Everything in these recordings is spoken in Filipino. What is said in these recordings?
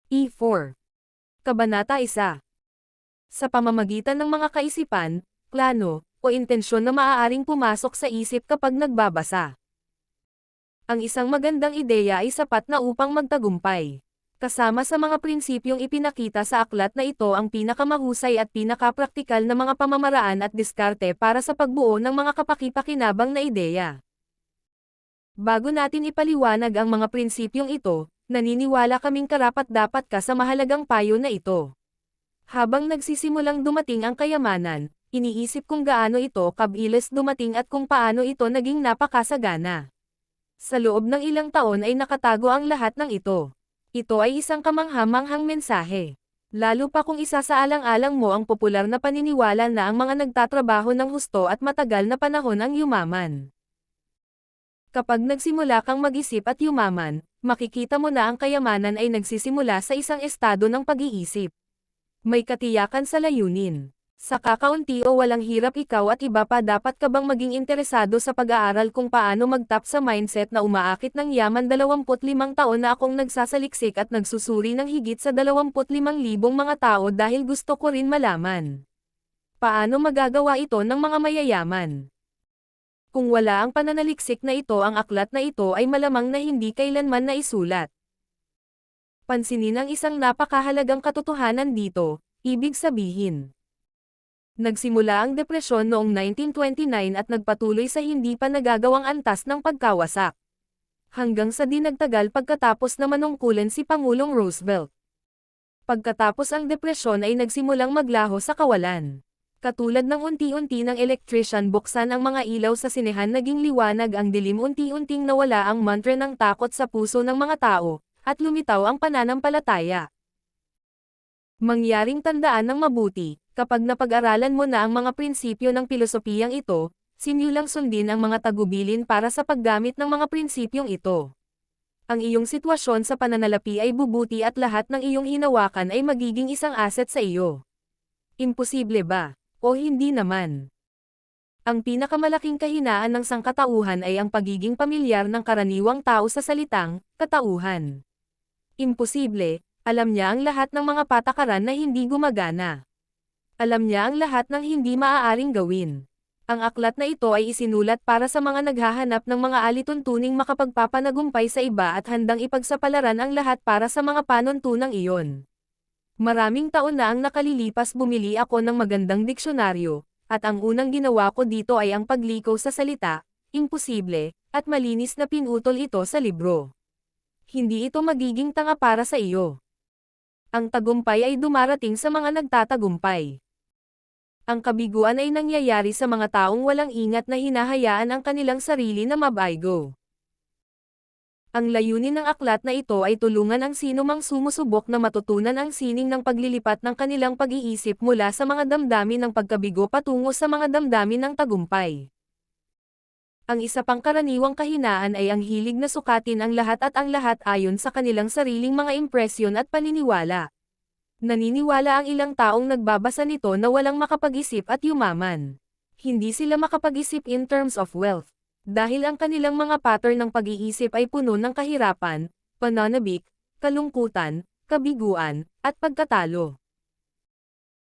E4. Kabanata 1. Sa pamamagitan ng mga kaisipan, plano, o intensyon na maaaring pumasok sa isip kapag nagbabasa. Ang isang magandang ideya ay sapat na upang magtagumpay. Kasama sa mga prinsipyong ipinakita sa aklat na ito ang pinakamahusay at pinakapraktikal na mga pamamaraan at diskarte para sa pagbuo ng mga kapaki-pakinabang na ideya. Bago natin ipaliwanag ang mga prinsipyong ito, naniniwala kaming karapat-dapat ka sa mahalagang payo na ito. Habang nagsisimulang dumating ang kayamanan, iniisip kung gaano ito kabilis dumating at kung paano ito naging napakasagana. Sa loob ng ilang taon ay nakatago ang lahat ng ito. Ito ay isang kamangha-manghang mensahe. Lalo pa kung isasaalang-alang mo ang popular na paniniwala na ang mga nagtatrabaho ng husto at matagal na panahon ang yumaman. Kapag nagsimula kang mag-isip at yumaman, makikita mo na ang kayamanan ay nagsisimula sa isang estado ng pag-iisip. May katiyakan sa layunin. Sa kakaunti o walang hirap ikaw at iba pa dapat ka bang maging interesado sa pag-aaral kung paano mag-tap sa mindset na umaakit ng yaman 25 taon na akong nagsasaliksik at nagsusuri ng higit sa 25,000 mga tao dahil gusto ko rin malaman. Paano magagawa ito ng mga mayayaman? Kung wala ang pananaliksik na ito, ang aklat na ito ay malamang na hindi kailanman naisulat. Pansinin ang isang napakahalagang katotohanan dito, ibig sabihin. Nagsimula ang depresyon noong 1929 at nagpatuloy sa hindi pa nagagawang antas ng pagkawasak. Hanggang sa di nagtagal pagkatapos na manungkulan si Pangulong Roosevelt. Pagkatapos ang depresyon ay nagsimulang maglaho sa kawalan. Katulad ng unti-unti ng electrician buksan ang mga ilaw sa sinehan, naging liwanag ang dilim, unti-unting nawala ang mantra ng takot sa puso ng mga tao, at lumitaw ang pananampalataya. Mangyaring tandaan ng mabuti, kapag napag-aralan mo na ang mga prinsipyo ng pilosopiyang ito, simulang sundin ang mga tagubilin para sa paggamit ng mga prinsipyong ito. Ang iyong sitwasyon sa pananalapi ay bubuti at lahat ng iyong hinawakan ay magiging isang asset sa iyo. Imposible ba? O hindi naman? Ang pinakamalaking kahinaan ng sangkatauhan ay ang pagiging pamilyar ng karaniwang tao sa salitang katauhan. Imposible. Alam niya ang lahat ng mga patakaran na hindi gumagana. Alam niya ang lahat ng hindi maaaring gawin. Ang aklat na ito ay isinulat para sa mga naghahanap ng mga alituntuning makapagpapanagumpay sa iba at handang ipagsapalaran ang lahat para sa mga panuntunang iyon. Maraming taon na ang nakalilipas, bumili ako ng magandang diksyonaryo, at ang unang ginawa ko dito ay ang pagliko sa salita, imposible, at malinis na pinutol ito sa libro. Hindi ito magiging tanga para sa iyo. Ang tagumpay ay dumarating sa mga nagtatagumpay. Ang kabiguan ay nangyayari sa mga taong walang ingat na hinahayaan ang kanilang sarili na mabaygo. Ang layunin ng aklat na ito ay tulungan ang sinumang sumusubok na matutunan ang sining ng paglilipat ng kanilang pag-iisip mula sa mga damdamin ng pagkabigo patungo sa mga damdamin ng tagumpay. Ang isa pang karaniwang kahinaan ay ang hilig na sukatin ang lahat at ang lahat ayon sa kanilang sariling mga impresyon at paniniwala. Naniniwala ang ilang taong nagbabasa nito na walang makapag-isip at yumaman. Hindi sila makapag-isip in terms of wealth. Dahil ang kanilang mga pattern ng pag-iisip ay puno ng kahirapan, pananabik, kalungkutan, kabiguan, at pagkatalo.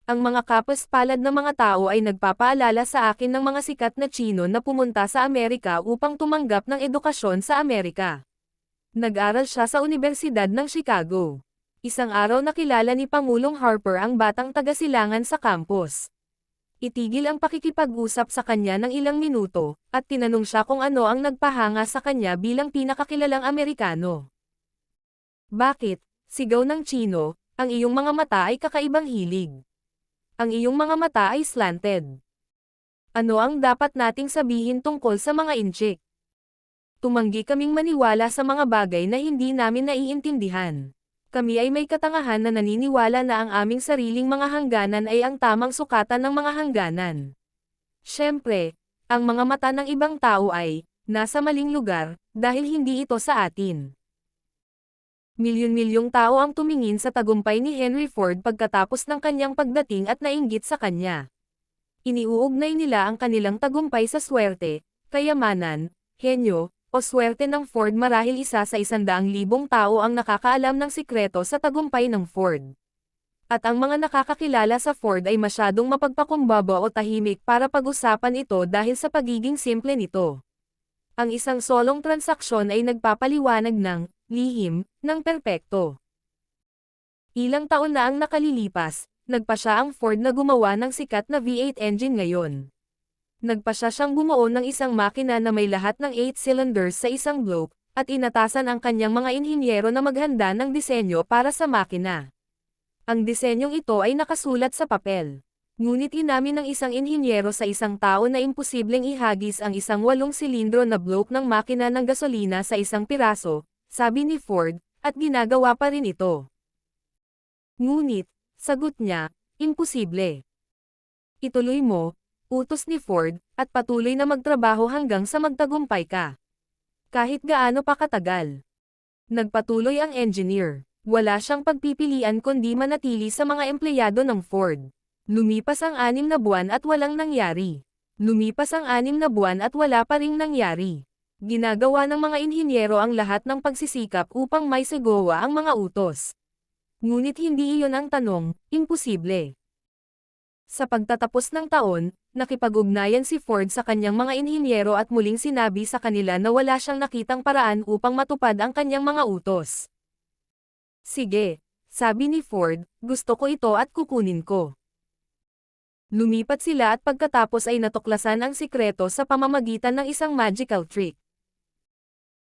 Ang mga kapaspalad na mga tao ay nagpapaalala sa akin ng mga sikat na Tsino na pumunta sa Amerika upang tumanggap ng edukasyon sa Amerika. Nag-aral siya sa Universidad ng Chicago. Isang araw nakilala ni Pangulong Harper ang batang taga-silangan sa campus. Itigil ang pakikipag-usap sa kanya ng ilang minuto, at tinanong siya kung ano ang nagpahanga sa kanya bilang pinakakilalang Amerikano. Bakit? Sigaw ng Tsino, ang iyong mga mata ay kakaibang hilig. Ang iyong mga mata ay slanted. Ano ang dapat nating sabihin tungkol sa mga inchik? Tumanggi kaming maniwala sa mga bagay na hindi namin naiintindihan. Kami ay may katangahan na naniniwala na ang aming sariling mga hangganan ay ang tamang sukatan ng mga hangganan. Siyempre, ang mga mata ng ibang tao ay nasa maling lugar dahil hindi ito sa atin. Milyon-milyong tao ang tumingin sa tagumpay ni Henry Ford pagkatapos ng kanyang pagdating at nainggit sa kanya. Iniuugnay nila ang kanilang tagumpay sa swerte, kayamanan, henyo, o swerte ng Ford. Marahil isa sa 100,000 tao ang nakakaalam ng sikreto sa tagumpay ng Ford. At ang mga nakakakilala sa Ford ay masyadong mapagpakumbaba o tahimik para pag-usapan ito dahil sa pagiging simple nito. Ang isang solong transaksyon ay nagpapaliwanag ng lihim ng perpekto. Ilang taon na ang nakalilipas, nagpa siya ang Ford na gumawa ng sikat na V8 engine ngayon. Nagpa siya siyang bumuo ng isang makina na may lahat ng 8 cylinders sa isang block, at inatasan ang kanyang mga inhinyero na maghanda ng disenyo para sa makina. Ang disenyong ito ay nakasulat sa papel. Ngunit inamin ng isang inhinyero sa isang tao na imposibleng ihagis ang isang 8-silindro na block ng makina ng gasolina sa isang piraso, sabi ni Ford, at ginagawa pa rin ito. Ngunit, sagot niya, imposible. Ituloy mo, utos ni Ford, at patuloy na magtrabaho hanggang sa magtagumpay ka. Kahit gaano pa katagal. Nagpatuloy ang engineer. Wala siyang pagpipilian kundi manatili sa mga empleyado ng Ford. Lumipas ang 6 na buwan at walang nangyari. Lumipas ang 6 na buwan at wala pa ring nangyari. Ginagawa ng mga inhinyero ang lahat ng pagsisikap upang may magawa ang mga utos. Ngunit hindi iyon ang tanong, imposible. Sa pagtatapos ng taon, nakipag-ugnayan si Ford sa kanyang mga inhinyero at muling sinabi sa kanila na wala siyang nakitang paraan upang matupad ang kanyang mga utos. Sige, sabi ni Ford, gusto ko ito at kukunin ko. Lumipat sila at pagkatapos ay natuklasan ang sikreto sa pamamagitan ng isang magical trick.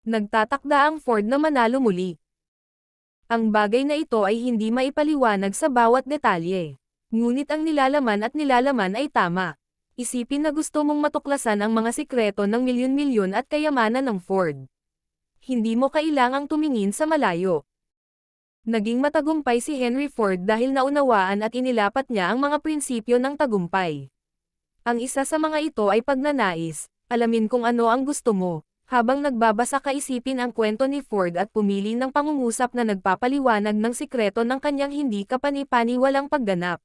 Nagtatakda ang Ford na manalo muli. Ang bagay na ito ay hindi maipaliwanag sa bawat detalye. Ngunit ang nilalaman ay tama. Isipin na gusto mong matuklasan ang mga sikreto ng milyon-milyon at kayamanan ng Ford. Hindi mo kailangang tumingin sa malayo. Naging matagumpay si Henry Ford dahil naunawaan at inilapat niya ang mga prinsipyo ng tagumpay. Ang isa sa mga ito ay pagnanais, alamin kung ano ang gusto mo. Habang nagbabasa ka, isipin ang kwento ni Ford at pumili ng pangungusap na nagpapaliwanag ng sikreto ng kanyang hindi kapani-paniwalang pagganap.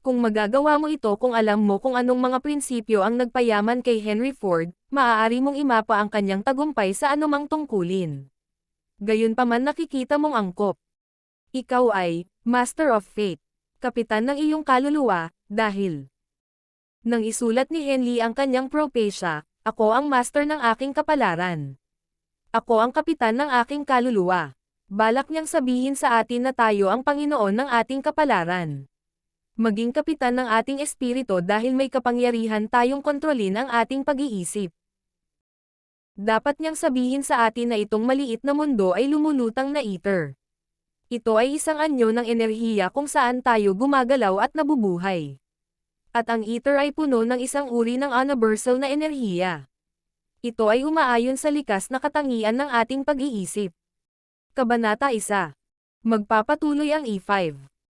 Kung magagawa mo ito, kung alam mo kung anong mga prinsipyo ang nagpayaman kay Henry Ford, maaari mong imapa ang kanyang tagumpay sa anumang tungkulin. Gayunpaman nakikita mong angkop. Ikaw ay Master of Fate, kapitan ng iyong kaluluwa, dahil nang isulat ni Henley ang kanyang propesya, ako ang master ng aking kapalaran. Ako ang kapitan ng aking kaluluwa. Balak niyang sabihin sa atin na tayo ang Panginoon ng ating kapalaran. Maging kapitan ng ating espiritu dahil may kapangyarihan tayong kontrolin ang ating pag-iisip. Dapat niyang sabihin sa atin na itong maliit na mundo ay lumulutang na ether. Ito ay isang anyo ng enerhiya kung saan tayo gumagalaw at nabubuhay. At ang ether ay puno ng isang uri ng universal na enerhiya. Ito ay umaayon sa likas na katangian ng ating pag-iisip. Kabanata 1. Magpapatuloy ang E5.